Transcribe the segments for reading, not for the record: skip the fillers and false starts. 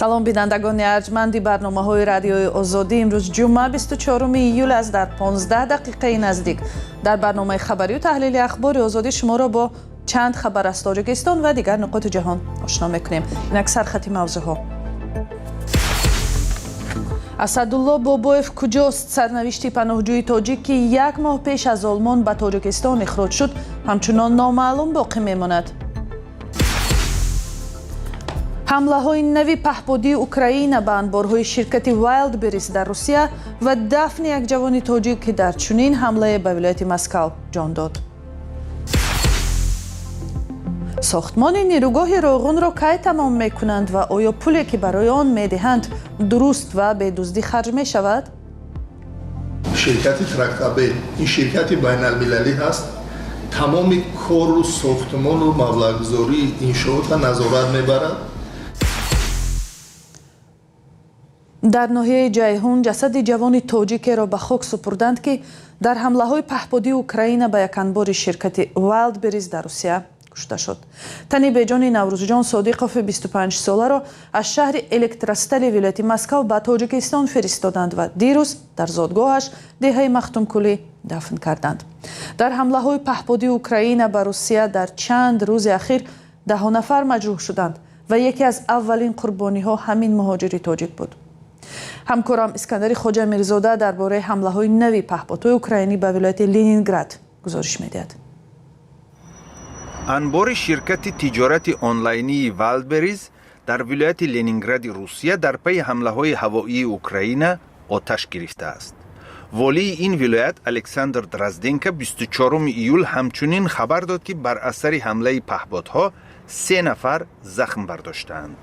سلام بینندگان ارجمند برنامه‌های رادیوی آزادی. امروز جمعه 24 ایول است. در 15 دقیقه نزدیک در برنامه خبری و تحلیل اخبار آزادی شما را با چند خبر از تاجیکستان و دیگر نقاط جهان آشنا می‌کنیم. این اکثر خط موضوعها. اسدالله بابایف کجاست؟ سرنوشت پناهجوی تاجیک که یک ماه پیش از آلمان به تاجیکستان اخراج شد همچنان نامعلوم باقی میماند. حمله های نوی پهپادی اوکراین به انبارهای شرکت وایلد بریز در روسیه و دفن یک جوان تاجیک که در چنین حمله به ولایت مسکو جان داد. ساختمان نیروگاه راغون را کی تمام میکنند و آیا پولی که برای آن میدهند درست و به دزدی خرج می شود؟ شرکت ترکتابل این شرکت بین المللی هست. تمام کار و ساختمان و مبلغ‌گذاری انشاءات نظارت میبرد. در ناحیه جیهون جسد جوان تاجیک را به خاک سپردند که در حمله های پهپادی اوکراین به یک انبار شرکت وایلد بریز در روسیه کشته شد. تنی به جان نوروزجان صادقوف 25 ساله را از شهر الکترستل ولایت مسکو به تاجیکستان فرستادند و دیروز در زادگاهش دهه مختوم کلی دفن کردند. در حمله های پهپادی اوکراین به روسیه در چند روز اخیر 10 نفر مجروح شدند و یکی از اولین قربانی ها همین مهاجر تاجیک بود. همکارم اسکندر خواجه میرزاده درباره حمله های نوی پهپادهای اوکراینی به ولایت لنینگراد گزارش میدهد. انبار شرکت تجارت آنلاینی وایلدبریز در ولایت لنینگراد روسیه در پی حمله های هوایی اوکراین آتش گرفته است. والی این ولایت الکساندر درازدنکا 24 ایول همچنین خبر داد که بر اثر حمله پهپادها 3 نفر زخم برداشتند.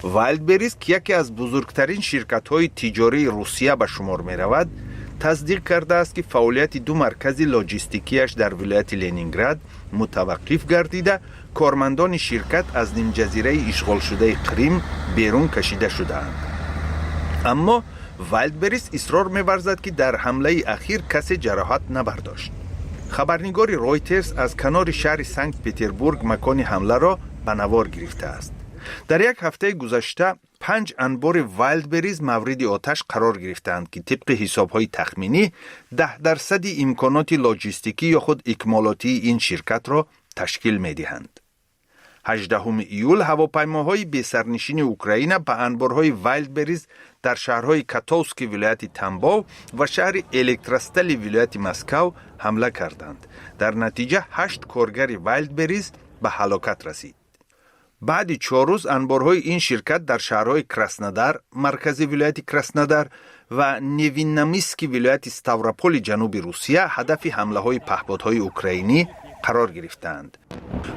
وایلدبریز که یکی از بزرگترین شرکت‌های تجاری روسیه به شمار می‌رود، تصدیق کرده است که فعالیت 2 مرکز لاجستیکیش در ولایت لنینگراد متوقف گردیده، کارمندان شرکت از نیم جزیره اشغال شده کریم بیرون کشیده شدند. اما وایلدبریز اصرار می‌ورزد که در حمله اخیر کسی جراحت نبرداشت. خبرنگار رویترز از کنار شهر سنت پترزبورگ مکان حمله را به نوار گرفته است. در یک هفته گذشته 5 انبار وایلدبریز مورد آتش قرار گرفتند که طبق حساب‌های تخمینی 10% امکانات لاجستیکی یا خود اکمالاتی این شرکت را تشکیل می‌دهند. 18 ایول هواپیماهای بی‌سرنشین اوکراین به انبارهای وایلدبریز در شهرهای کاتووسک ولایت تنباو و شهر الکترستل ولایت مسکو حمله کردند. در نتیجه 8 کارگر وایلدبریز به هلاکت رسید. بعد 4 روز انبارهای این شرکت در شهرهای کراسنودار مرکزی ولایت کراسنودار و نویننمیسک ولایت ستاوروپول جنوبی روسیه هدف حمله های پهپادهای اوکراینی قرار گرفتند.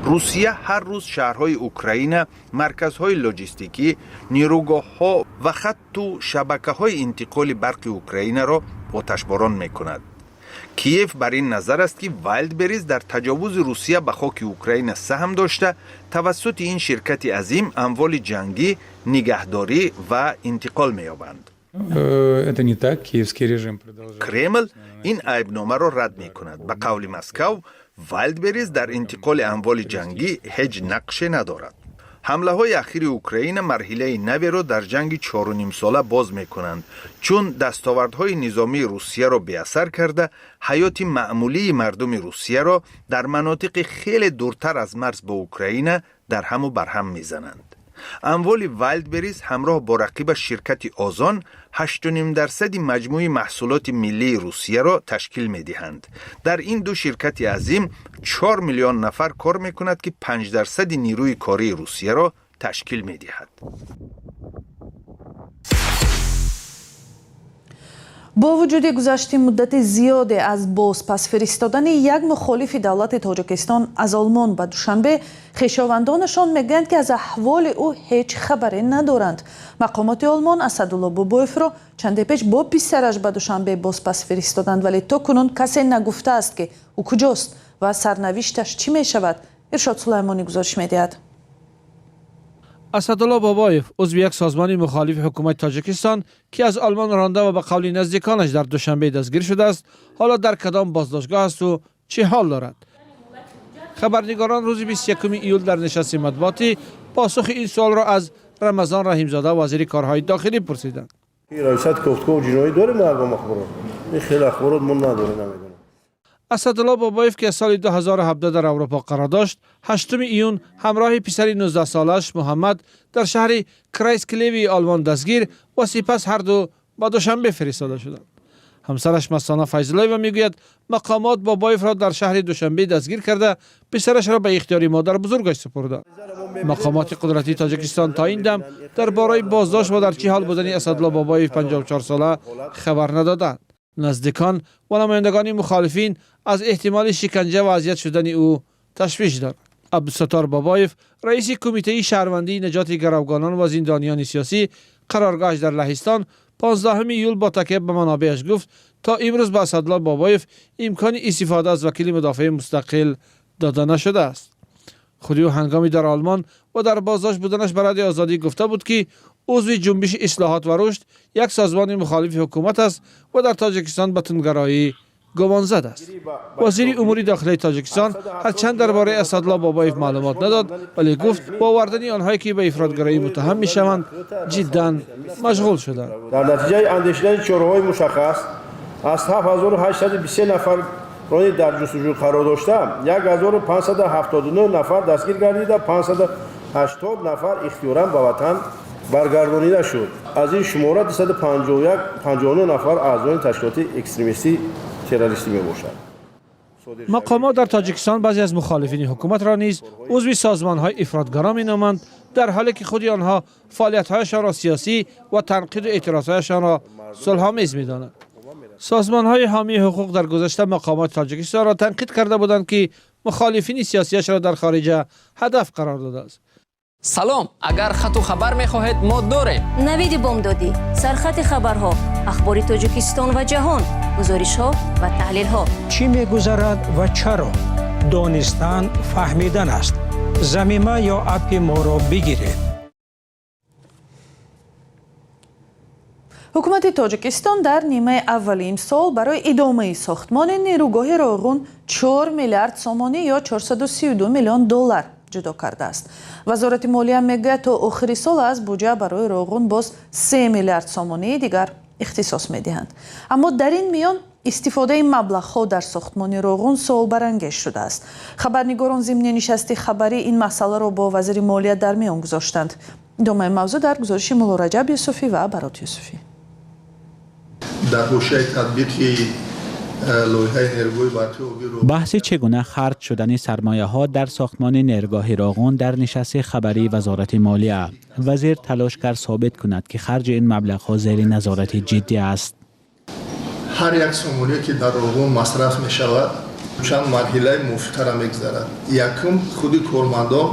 روسیه هر روز شهرهای اوکراین، مرکزهای لاجستیکی، نیروگاه‌ها و خط و شبکه‌های انتقال برق اوکراین را آتشباران می‌کند. کیف بر این نظر است که وایلدبریز در تجاوز روسیه به خاک اوکراین سهم داشته، توسط این شرکت عظیم اموال جنگی نگهداری و انتقال می‌یابند. کرمل این عیبنامه را رد می‌کند. به قول مسکو، وایلدبریز در انتقال اموال جنگی هیچ نقشی ندارد. حمله های اخیر اوکراین مرحله نوی را در جنگ 4.5 ساله باز می کنند، چون دستاوردهای نظامی روسیه را بی اثر کرده، حیات معمولی مردم روسیه را در مناطق خیلی دورتر از مرز با اوکراین در هم و برهم می زنند. اموال وایلدبریز همراه با رقیب شرکت آزان 8.5% مجموع محصولات ملی روسیه را تشکیل می دهند. در این 2 شرکت عظیم 4 میلیون نفر کار می کند که 5% نیروی کاری روسیه را تشکیل می دهد. با وجود گذشته مدت زیادی از بازپس فرستادن یک مخالف دولت تاجیکستان از آلمان به دوشنبه، خویشاوندانشان میگویند که از احوال او هیچ خبری ندارند. مقامات آلمان اسدالله بابایف را چند پیش با پسرش به دوشنبه بازپس فرستادند، ولی تا کنون کسی نگفته است که او کجاست و سرنوشتش چی می شود. ارشاد سلیمانی گزارش میدهد. اسدالله بابایف عضو یک سازمان مخالف حکومت تاجیکستان که از آلمان رانده و به قول نزدیکانش در دوشنبه دستگیر شده است، حالا در کدام بازداشتگاه است و چه حال دارد؟ خبرنگاران روز 21 ایول در نشست مطبوعاتی پاسخ این سوال را از رمضان رحیمزاده وزیر کارهای داخلی پرسیدند. رئیست گفتگو و جنایی داره مردم اخبارات. این خیلی اخبارات من نداره نمیدونم. اسدالله بابایف که سال 2017 در اروپا قرار داشت، 8 ایون همراه پسری 19 سالش محمد در شهر کرایسکلیوی آلمان دستگیر و سپس هر دو به دوشنبه فرستاده شدند. همسرش مستانه فیض‌الله میگوید مقامات بابایف را در شهر دوشنبه دستگیر کرده پسرش را به اختیار مادر بزرگش سپردند. مقامات قدرتی تاجیکستان تا این دم درباره بازداشت و در چه حال بودن اسدالله بابایف 54 ساله خبر ندادند. نزدیکان و نمایندگان مخالفین از احتمال شکنجه و اذیت شدن او تشویش دارند. عبدالستار بابایف رئیس کمیته شهروندی نجات گروگانان و زندانیان سیاسی قرارگاهش در لهستان 15 ایول با تکیه به منابعش گفت تا امروز به اسدالله بابایف امکان استفاده از وکیل مدافع مستقل داده نشده است. خودی او هنگامی در آلمان و در بازداشت بودنش به رادیو آزادی گفته بود که عضو جنبش اصلاحات و رشد یک سازمان مخالف حکومت است و در تاجیکستان به تندگرایی گمانزد است. وزیر امور داخلی تاجیکستان هرچند درباره اسدالله بابایف معلومات نداد، ولی گفت با آوردن آنهایی که به افراطگرایی متهم میشوند جدا مشغول شدند. در نتیجه اندیشیدن چهره‌های مشخص از 7823 نفر رای در جستجو قرار داشته 1579 نفر دستگیر گردیده 580 نفر اختیاراً به وطن برگردانیده شد. از این شماره 259 نفر اعضای تشکیلات اکستریمیستی تروریستی میباشند. مقامات در تاجیکستان بعضی از مخالفین حکومت را نیز عضو سازمان‌های افراطگرا مینامند، در حالی که خود آنها فعالیت‌هایشان را سیاسی و تنقید و اعتراضهایشان را صلح‌آمیز می‌دانند. سازمان‌های حامی حقوق در گذشته مقامات تاجیکستان را تنقید کرده بودند که مخالفین سیاسیش را در خارج هدف قرار داده است. سلام، اگر خط و خبر می‌خواهید ما داریم. نوید بامدادی، سرخط خبرها، اخبار تاجیکستان و جهان، گزارش‌ها و تحلیل‌ها. چی می‌گذرد و چرا؟ دانستن فهمیدن است. ضمیمه یا اپ ما را بگیرید. حکومت تاجیکستان در نیمه اول امسال برای ادامه ساختمان نیروگاه راغون 4 میلیارد سومانی یا 432 میلیون دلار جدا کرده است. وزارت مالیه میگه تا آخر سال از بودجه برای راغون باز 3 میلیارد سومانی دیگر اختصاص میدهند. اما در این میان استفاده مبلغ‌ها در ساختمان راغون سوال برانگیز شده است. خبرنگاران ضمن نشست خبری این مسئله را با وزیر مالیه در میان گذاشتند. ادامه موضوع در گزارش مولا رجب یوسفی و برات یوسفی. در حوزه تطبیق لایحه نیروگاه برقی آبی رو بحث چگونه خرج شدن سرمایه ها در ساختمان نیروگاه راغون در نشست خبری وزارت مالیه. وزیر تلاش کرد ثابت کند که خرج این مبلغ ها زیر نظارت جدی است. هر یک سومونی که در راغون مصرف می شود چند مرحله مفیدتر میگذرد. یکم خودی کارمندان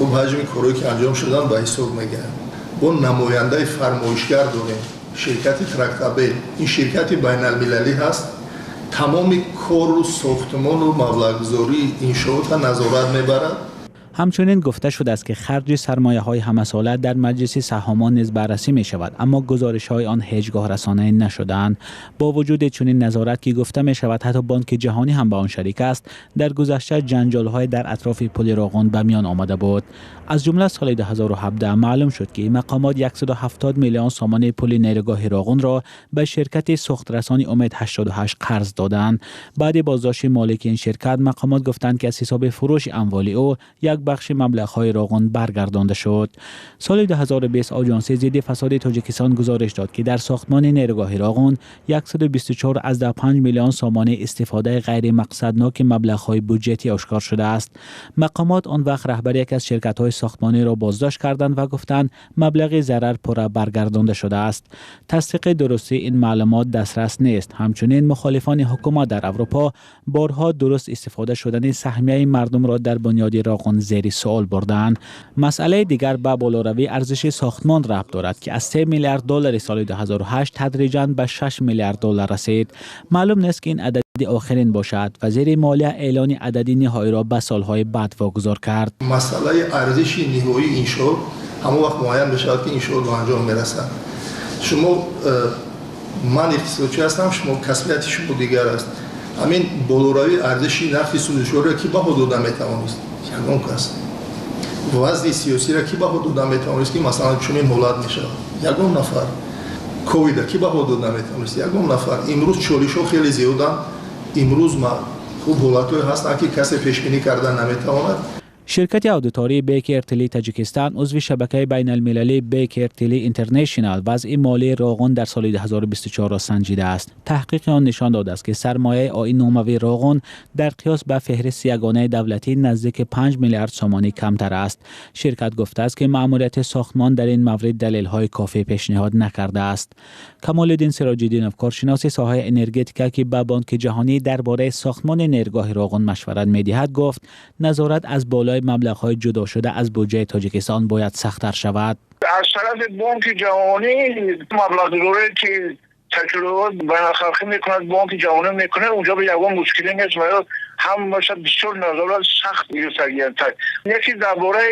و حجم کاری که انجام شدن به حساب میگیرند. با نماینده فرمایشگر داریم شرکت ترکتابه، این شرکت بین المللی هست، تمام کار و ساختمان و مبلغ‌گذاری انشاءات نظارت میبرد. همچنین گفته شده است که خرج سرمایه های همه ساله در مجلس سهامان نیز بررسی می شود، اما گزارش های آن هیچگاه رسانه نشدند. با وجود چنین نظارت که گفته می شود حتی بانک جهانی هم به آن شریک است، در گذشته جنجال های در اطراف پل راغون به میان آمده بود. از جمله سال 2017 معلوم شد که مقامات 170 میلیون سومانی پل نیروگاه راغون را به شرکت ساخترسانی امید 88 قرض دادند. بعد بازداشت مالک این شرکت، مقامات گفتند که از حساب فروش اموال او یک بخش مبلغ‌های راغون برگردانده شد. سال 2020 آژانس ضد فساد تاجیکستان گزارش داد که در ساختمان نیروگاه راغون 124.5 میلیون سومانی استفاده غیر مقصدناک مبلغ‌های بودجتی آشکار شده است. مقامات آن وقت رهبری یک از شرکت‌های ساختمانی را بازداشت کردند و گفتند مبلغ ضرر پورا برگردانده شده است. تصدیق درستی این معلومات دسترس نیست. همچنین مخالفان حکومت در اروپا بارها درست استفاده شدن سهمیه مردم را در بنیاد راغون زیر سوال بردند. مسئله دیگر به بالاروی ارزش ساختمان ربط دارد که از 3 میلیارد دلار سال 2008 تدریجاً به 6 میلیارد دلار رسید. معلوم نیست که این عدد آخرین باشد. وزیر مالیه اعلان عددی نهایی را به سالهای بعد واگذار کرد. مسئله ارزش نهایی انشاء همون وقت معین بشود که انشاء به انجام میرسد. شما من اقتصادچی هستم، شما کسبیت شما دیگر است. همین بالاروی ارزش نرخ سودجویی را که با داده میتوانید یگان کس вазъи сиёсиро ки баҳо дода метавонист ки масалан чунин ҳолат мешавад. Ягон нафар ковида ки баҳо дода метавонист. Ягон нафар. Имрӯз чолишҳо хеле зиёданд. Имрӯз хуб ҳолатҳое ҳастанд ки касе пешбинӣ карда наметавонад. شرکت اودیتوری بیک ایرتلی تاجیکستان عضو شبکه بین المللی بیک ایرتلی اینترنشنال وضع مالی روغن در سال 2024 را سنجیده است. تحقیق آن نشان داده است که سرمایه آیین نموی روغن در قیاس به فهرست یگانه دولتی نزدیک 5 میلیارد سومانی کمتر است. شرکت گفته است که مأموریت ساختمان در این مورد دلیل‌های کافی پیشنهاد نکرده است. کمال‌الدین سراج‌الدینov کارشناس ساحه انرژتیک که به بانک جهانی درباره ساختمان نیرگاه روغن مشورت می‌دهد گفت نظارت از بالای مبلغ‌های جدا شده از بودجه تاجیکستان باید سخت‌تر شود. از طرف بانک جهانی مبلغی که تجربات بین‌الخلقی میکند بانک جهانی میکنه اونجا به یگان مشکلی نیست و هم بسیار نظارت سخت می‌گیرد. یکی درباره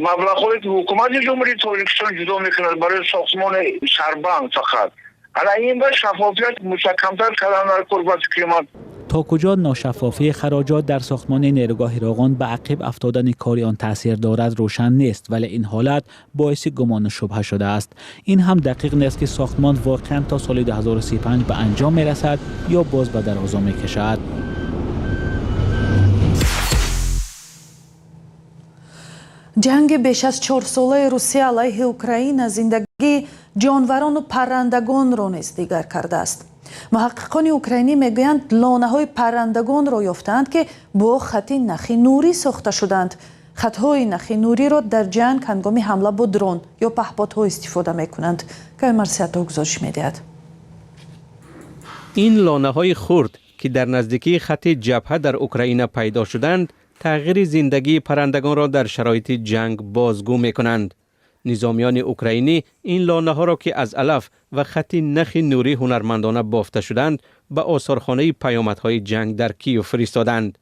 مبلغ‌هایی که حکومت جمهوری تاجیکستان جدا میکند برای ساختمان سربند فقط. حالا این به شفافیت مستحکم‌تر کردن در قربت قیمت. تا کجا ناشفافی خراجات در ساختمان نیرگاه روغن به عقب افتادن کاری آن تاثیر دارد روشن نیست، ولی این حالت باعث گمان و شبهه شده است. این هم دقیق نیست که ساختمان واقعا تا سال 2035 به انجام میرسد یا باز به درازا میکشد. جنگ بیش از 4 ساله روسیه علیه اوکراین زندگی جانوران و پرندگان را نیز دیگر کرده است. محققان اوکراینی میگویند لانه‌های پرندگان را یافتند که با خط نخ نوری ساخته شدند. خطهای نخ نوری را در جنگ هنگام حمله با درون یا پهپادها استفاده میکنند که مرسیت گزارش میدهد. این لانه‌های خرد که در نزدیکی خط جبهه در اوکراین پیدا شدند تغییر زندگی پرندگان را در شرایط جنگ بازگو میکنند. نظامیان اوکراینی این لانه ها را که از علف و خط نخ نوری هنرمندانه بافته شدند به آثارخانه پیامدهای جنگ در کیو فرستادند.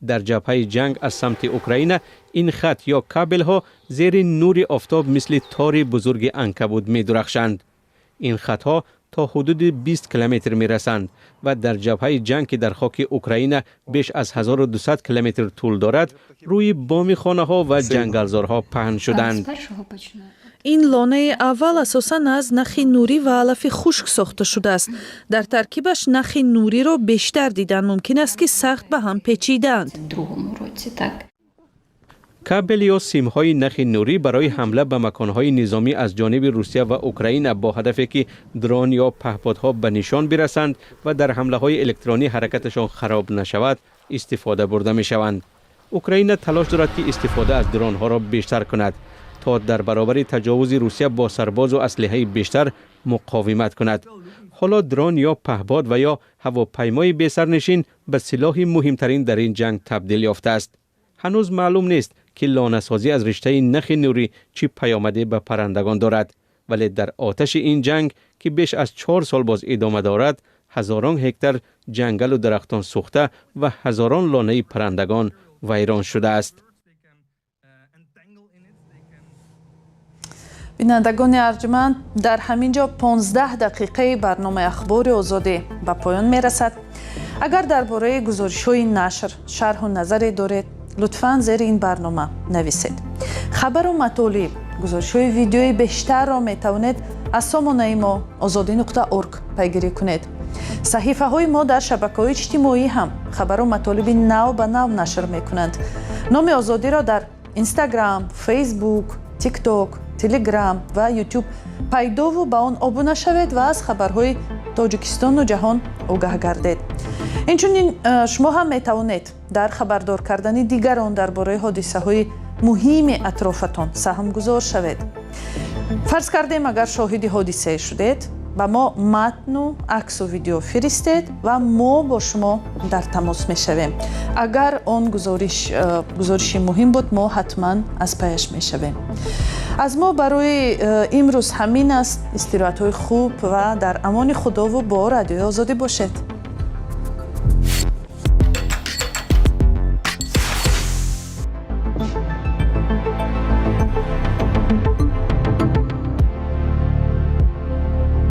در جبهه جنگ از سمت اوکراین این خط یا کابل ها زیر نور آفتاب مثل تار بزرگ عنکبوت می درخشند. این خط ها تا حدود 20 کیلومتر می رسند و در جبهه جنگ که در خاک اوکراین بیش از 1200 کیلومتر طول دارد روی بام خانه ها و جنگلزارها پهن شدند. این لانه اول اساساً از نخ نوری و علف خشک ساخته شده است. در ترکیبش نخ نوری را بیشتر دیدن ممکن است که سخت به هم پیچیدند. کابل یا سیم‌های نخ نوری برای حمله به مکان‌های نظامی از جانب روسیه و اوکراین با هدفی که درون یا پهپادها به نشان برسند و در حمله‌های الکترونی حرکتشان خراب نشود استفاده برده می‌شوند. اوکراین تلاش دارد که استفاده از درون‌ها را بیشتر کند تا در برابر تجاوز روسیه با سرباز و اسلحه بیشتر مقاومت کند. حالا درون یا پهپاد و یا هواپیمای بی سرنشین به سلاح مهمترین در این جنگ تبدیل یافته است. هنوز معلوم نیست که لانه‌سازی از رشته نخ نوری چی پیامدی به پرندگان دارد، ولی در آتش این جنگ که بیش از 4 سال باز ادامه دارد هزاران هکتار جنگل و درختان سوخته و هزاران لانه پرندگان ویران شده است. بینندگان ارجمند، در همینجا 15 دقیقه برنامه اخبار آزادی به پایان میرسد. اگر درباره گزارش‌های نشر شرح و نظری دارید لطفاً زیر این برنامه نویسید. خبر و مطالب گزارش‌های ویدیویی بیشتر را میتوانید از سامانه ما azadi.org پیگیری کنید. صحیفه های ما در شبکه‌های اجتماعی هم خبر و مطالب نو به نو نشر میکنند. نام آزادی را در اینستاگرام، فیسبوک، تیک توک، تلگرام و یوتیوب پیدا و به آن ابونه شوید و از خبرهای تاجیکستان و جهان آگاه گردید. اینچنین شما هم میتوانید در خبردار کردن دیگران درباره حادثه های مهم اطرافتان سهم گذار شوید. فرض کردیم اگر شاهد حادثه شدید با ما متن و عکس و ویدیو فرستید و ما با شما در تماس میشویم. اگر آن گزارش مهم بود ما حتما از پیش میشویم. از ما برای امروز همین است. استراحت های خوب و در امان خدا و با رادیو آزادی باشید.